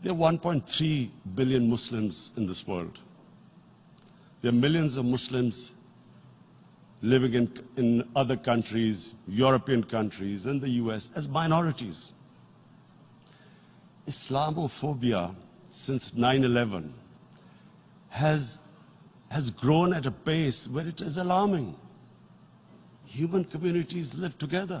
There are 1.3 billion Muslims in this world. There are millions of Muslims living in other countries, European countries, and the US as minorities. Islamophobia since 9/11 has grown at a pace where it is alarming. Human communities live together.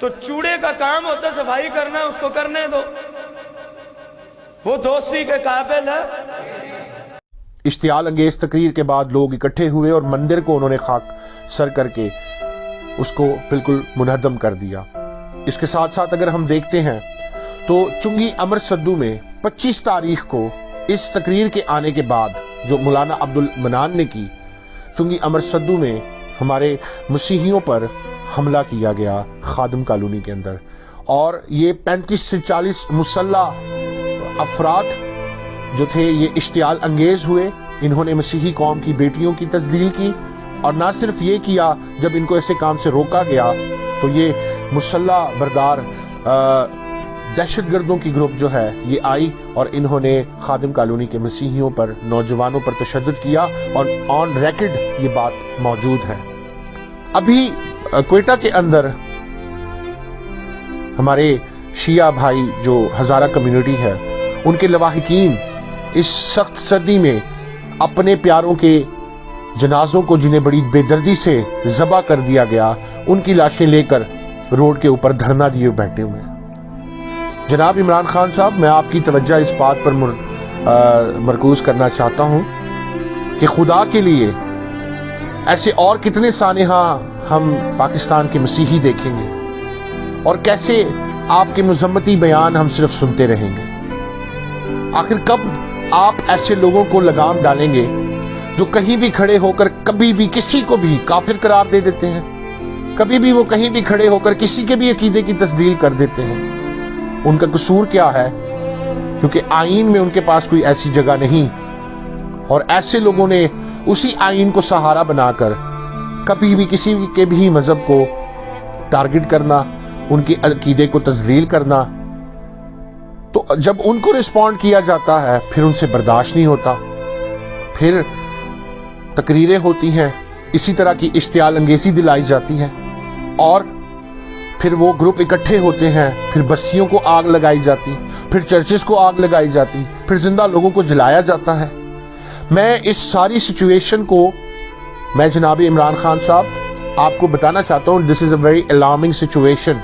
تو چوڑے کا کام ہوتا صفائی کرنا، اس کو کرنے دو، وہ دوستی کے قابل ہے۔ اشتعال انگیز تقریر کے بعد لوگ اکٹھے ہوئے اور مندر کو انہوں نے خاک سر کر کے اس کو بالکل منہدم کر دیا۔ اس کے ساتھ ساتھ اگر ہم دیکھتے ہیں تو چنگی امر سدو میں 25 تاریخ کو اس تقریر کے آنے کے بعد جو مولانا عبد المنان نے کی، چنگی امر سدو میں ہمارے مسیحیوں پر حملہ کیا گیا خادم کالونی کے اندر، اور یہ 35 سے 40 مسلح افراد جو تھے یہ اشتعال انگیز ہوئے۔ انہوں نے مسیحی قوم کی بیٹیوں کی تذلیل کی، اور نہ صرف یہ کیا، جب ان کو ایسے کام سے روکا گیا تو یہ مسلح بردار دہشت گردوں کی گروپ جو ہے یہ آئی اور انہوں نے خادم کالونی کے مسیحیوں پر، نوجوانوں پر تشدد کیا، اور آن ریکارڈ یہ بات موجود ہے۔ ابھی کوئٹہ کے اندر ہمارے شیعہ بھائی جو ہزارہ کمیونٹی ہے، ان کے لواحقین اس سخت سردی میں اپنے پیاروں کے جنازوں کو، جنہیں بڑی بے دردی سے ذبح کر دیا گیا، ان کی لاشیں لے کر روڈ کے اوپر دھرنا دیے بیٹھے ہوئے ہیں۔ جناب عمران خان صاحب، میں آپ کی توجہ اس بات پر مرکوز کرنا چاہتا ہوں کہ خدا کے لیے ایسے اور کتنے سانحہ ہم پاکستان کے مسیحی دیکھیں گے، اور کیسے آپ کے مذمتی بیان ہم صرف سنتے رہیں گے؟ آخر کب آپ ایسے لوگوں کو لگام ڈالیں گے جو کہیں بھی کھڑے ہو کر کبھی بھی کسی کو بھی کافر قرار دے دیتے ہیں، کبھی بھی وہ کہیں بھی کھڑے ہو کر کسی کے بھی عقیدے کی تسدیل کر دیتے ہیں؟ ان کا قصور کیا ہے؟ کیونکہ آئین میں ان کے پاس کوئی ایسی جگہ نہیں، اور ایسے لوگوں نے اسی آئین کو سہارا بنا کر کبھی بھی کسی کے بھی مذہب کو ٹارگٹ کرنا، ان کے عقیدے کو تذلیل کرنا، تو جب ان کو رسپونڈ کیا جاتا ہے پھر ان سے برداشت نہیں ہوتا، پھر تقریریں ہوتی ہیں، اسی طرح کی اشتعال انگیزی دلائی جاتی ہے، اور پھر وہ گروپ اکٹھے ہوتے ہیں، پھر بستیوں کو آگ لگائی جاتی، پھر چرچز کو آگ لگائی جاتی، پھر زندہ لوگوں کو جلایا جاتا ہے۔ میں اس ساری سچویشن کو میں جناب عمران خان صاحب آپ کو بتانا چاہتا ہوں، دس از اے ویری الارمنگ سچویشن۔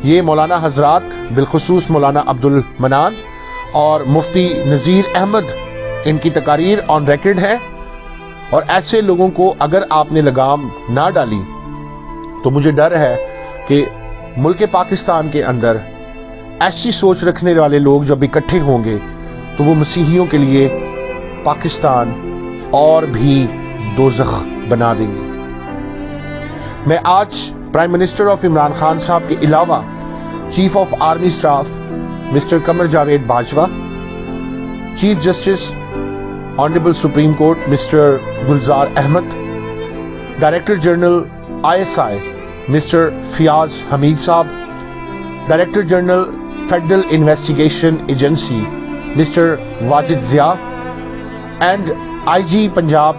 یہ مولانا حضرات، بالخصوص مولانا عبد المنان اور مفتی نذیر احمد، ان کی تقاریر آن ریکارڈ ہے، اور ایسے لوگوں کو اگر آپ نے لگام نہ ڈالی تو مجھے ڈر ہے کہ ملک پاکستان کے اندر ایسی سوچ رکھنے والے لوگ جب اکٹھے ہوں گے تو وہ مسیحیوں کے لیے پاکستان اور بھی دوزخ بنا دیں گے۔ میں آج prime minister of Imran Khan صاحب کے علاوہ chief of army staff mister Qamar Javed Bajwa, chief justice honourable supreme court mister Gulzar Ahmed, director general ISI mister Fayyaz Hameed صاحب، director general federal investigation agency mister Wajid Zia, and IG Punjab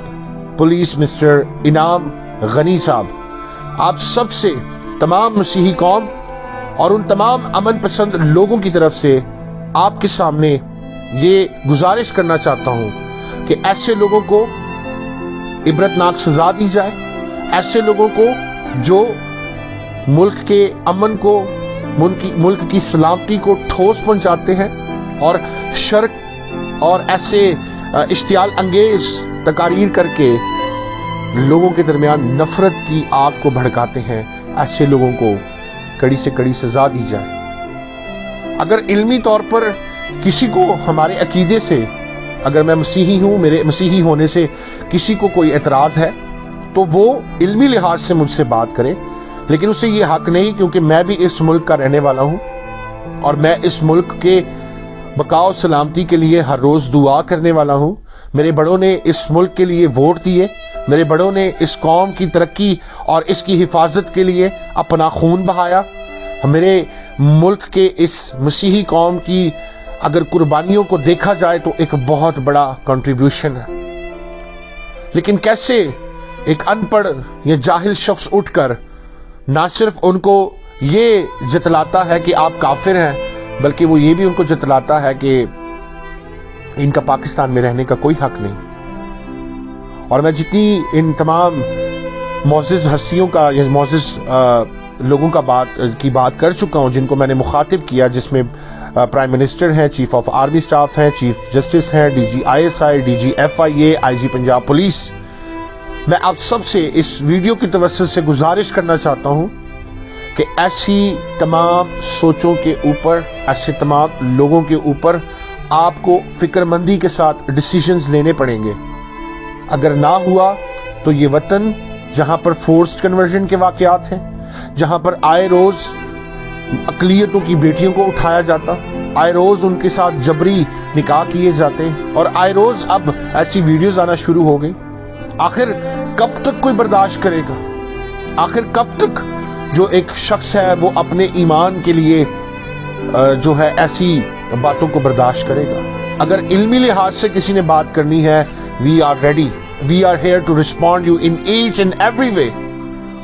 police mister Inam Ghani صاحب، آپ سب سے تمام مسیحی قوم اور ان تمام امن پسند لوگوں کی طرف سے آپ کے سامنے یہ گزارش کرنا چاہتا ہوں کہ ایسے لوگوں کو عبرتناک سزا دی جائے، ایسے لوگوں کو جو ملک کے امن کو، ملک کی سلامتی کو ٹھوس پہنچاتے ہیں اور شرک اور ایسے اشتعال انگیز تقاریر کر کے لوگوں کے درمیان نفرت کی آگ کو بھڑکاتے ہیں، ایسے لوگوں کو کڑی سے کڑی سزا دی جائے۔ اگر علمی طور پر کسی کو ہمارے عقیدے سے، اگر میں مسیحی ہوں، میرے مسیحی ہونے سے کسی کو کوئی اعتراض ہے تو وہ علمی لحاظ سے مجھ سے بات کرے، لیکن اسے یہ حق نہیں، کیونکہ میں بھی اس ملک کا رہنے والا ہوں اور میں اس ملک کے بقاء و سلامتی کے لیے ہر روز دعا کرنے والا ہوں۔ میرے بڑوں نے اس ملک کے لیے ووٹ دیے، میرے بڑوں نے اس قوم کی ترقی اور اس کی حفاظت کے لیے اپنا خون بہایا۔ میرے ملک کے اس مسیحی قوم کی اگر قربانیوں کو دیکھا جائے تو ایک بہت بڑا کنٹریبیوشن ہے، لیکن کیسے ایک ان پڑھ یا جاہل شخص اٹھ کر نہ صرف ان کو یہ جتلاتا ہے کہ آپ کافر ہیں، بلکہ وہ یہ بھی ان کو جتلاتا ہے کہ ان کا پاکستان میں رہنے کا کوئی حق نہیں۔ اور میں جتنی ان تمام معزز ہستیوں کا یا معزز لوگوں کی بات کر چکا ہوں جن کو میں نے مخاطب کیا، جس میں پرائم منسٹر ہیں، چیف آف آرمی سٹاف ہیں، چیف جسٹس ہیں، DG ISI، DG FIA، IG Punjab police. میں آپ سب سے اس ویڈیو کی توسط سے گزارش کرنا چاہتا ہوں کہ ایسی تمام سوچوں کے اوپر، ایسے تمام لوگوں کے اوپر آپ کو فکر مندی کے ساتھ ڈیسیژنز لینے پڑیں گے. اگر نہ ہوا تو یہ وطن جہاں پر فورسڈ کنورژن کے واقعات ہیں، جہاں پر آئے روز اقلیتوں کی بیٹیوں کو اٹھایا جاتا، آئے روز ان کے ساتھ جبری نکاح کیے جاتے، اور آئے روز اب ایسی ویڈیوز آنا شروع ہو گئی. آخر کب تک کوئی برداشت کرے گا؟ آخر کب تک جو ایک شخص ہے وہ اپنے ایمان کے لیے جو ہے ایسی باتوں کو برداشت کرے گا؟ اگر علمی لحاظ سے کسی نے بات کرنی ہے، we are ready, we are here to respond you in each and every way.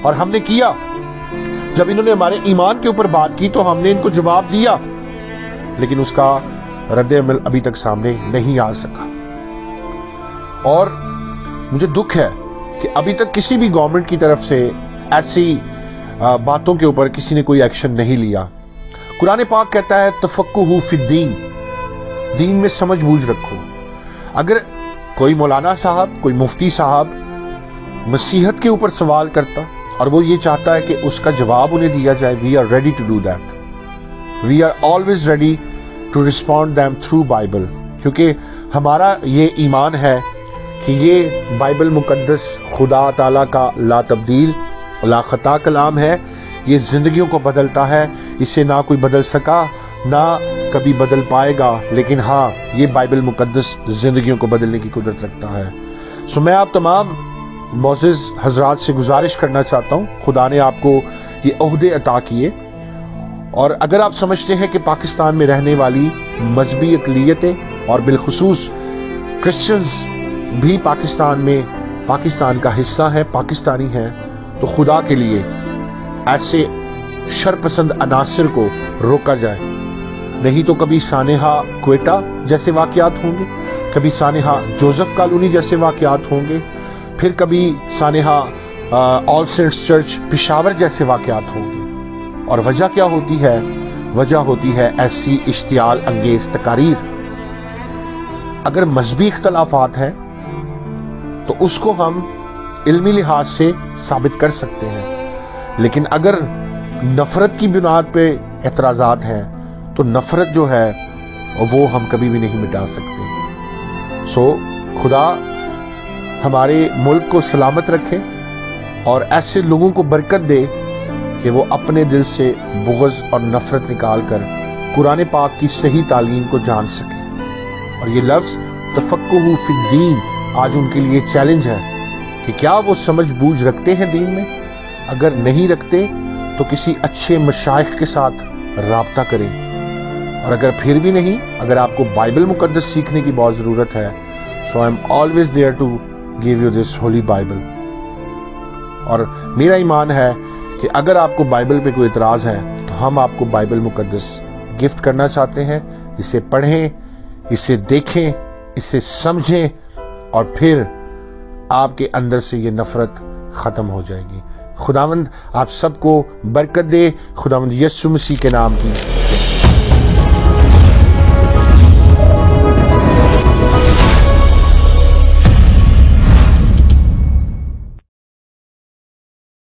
اور ہم نے کیا. جب انہوں نے ہمارے ایمان کے اوپر بات کی تو ہم نے ان کو جواب دیا، لیکن اس کا رد عمل ابھی تک سامنے نہیں آ سکا. اور مجھے دکھ ہے کہ ابھی تک کسی بھی گورنمنٹ کی طرف سے ایسی باتوں کے اوپر کسی نے کوئی ایکشن نہیں لیا. قرآن پاک کہتا ہے تفقہوا فی الدین، دین میں سمجھ بوجھ رکھو. اگر کوئی مولانا صاحب، کوئی مفتی صاحب مسیحت کے اوپر سوال کرتا اور وہ یہ چاہتا ہے کہ اس کا جواب انہیں دیا جائے، we are ready to do that. We are always ready to respond them through Bible, کیونکہ ہمارا یہ ایمان ہے کہ یہ بائبل مقدس خدا تعالیٰ کا لا تبدیل لا خطا کلام ہے. یہ زندگیوں کو بدلتا ہے، اسے نہ کوئی بدل سکا نہ کبھی بدل پائے گا، لیکن ہاں یہ بائبل مقدس زندگیوں کو بدلنے کی قدرت رکھتا ہے. سو میں آپ تمام معزز حضرات سے گزارش کرنا چاہتا ہوں، خدا نے آپ کو یہ عہدے عطا کیے، اور اگر آپ سمجھتے ہیں کہ پاکستان میں رہنے والی مذہبی اقلیتیں اور بالخصوص کرسچنز بھی پاکستان کا حصہ ہے، پاکستانی ہیں، تو خدا کے لیے ایسے شرپسند عناصر کو روکا جائے. نہیں تو کبھی سانحہ کوئٹہ جیسے واقعات ہوں گے، کبھی سانحہ جوزف کالونی جیسے واقعات ہوں گے، پھر کبھی سانحہ آل سینٹس چرچ پشاور جیسے واقعات ہوں گے. اور وجہ کیا ہوتی ہے؟ وجہ ہوتی ہے ایسی اشتعال انگیز تقاریر. اگر مذہبی اختلافات ہیں تو اس کو ہم علمی لحاظ سے ثابت کر سکتے ہیں، لیکن اگر نفرت کی بنیاد پہ اعتراضات ہیں تو نفرت جو ہے وہ ہم کبھی بھی نہیں مٹا سکتے. سو خدا ہمارے ملک کو سلامت رکھے اور ایسے لوگوں کو برکت دے کہ وہ اپنے دل سے بغض اور نفرت نکال کر قرآن پاک کی صحیح تعلیم کو جان سکیں. اور یہ لفظ تفقہوا فی الدین آج ان کے لیے چیلنج ہے کہ کیا وہ سمجھ بوجھ رکھتے ہیں دین میں؟ اگر نہیں رکھتے تو کسی اچھے مشائخ کے ساتھ رابطہ کریں، اور اگر پھر بھی نہیں، اگر آپ کو بائبل مقدس سیکھنے کی بہت ضرورت ہے، so I am always there to give you this Holy Bible. اور میرا ایمان ہے کہ اگر آپ کو بائبل پہ کوئی اعتراض ہے تو ہم آپ کو بائبل مقدس گفٹ کرنا چاہتے ہیں. اسے پڑھیں، اسے دیکھیں، اسے سمجھیں، اور پھر آپ کے اندر سے یہ نفرت ختم ہو جائے گی. خداوند آپ سب کو برکت دے. خداوند یسوع مسیح کے نام کی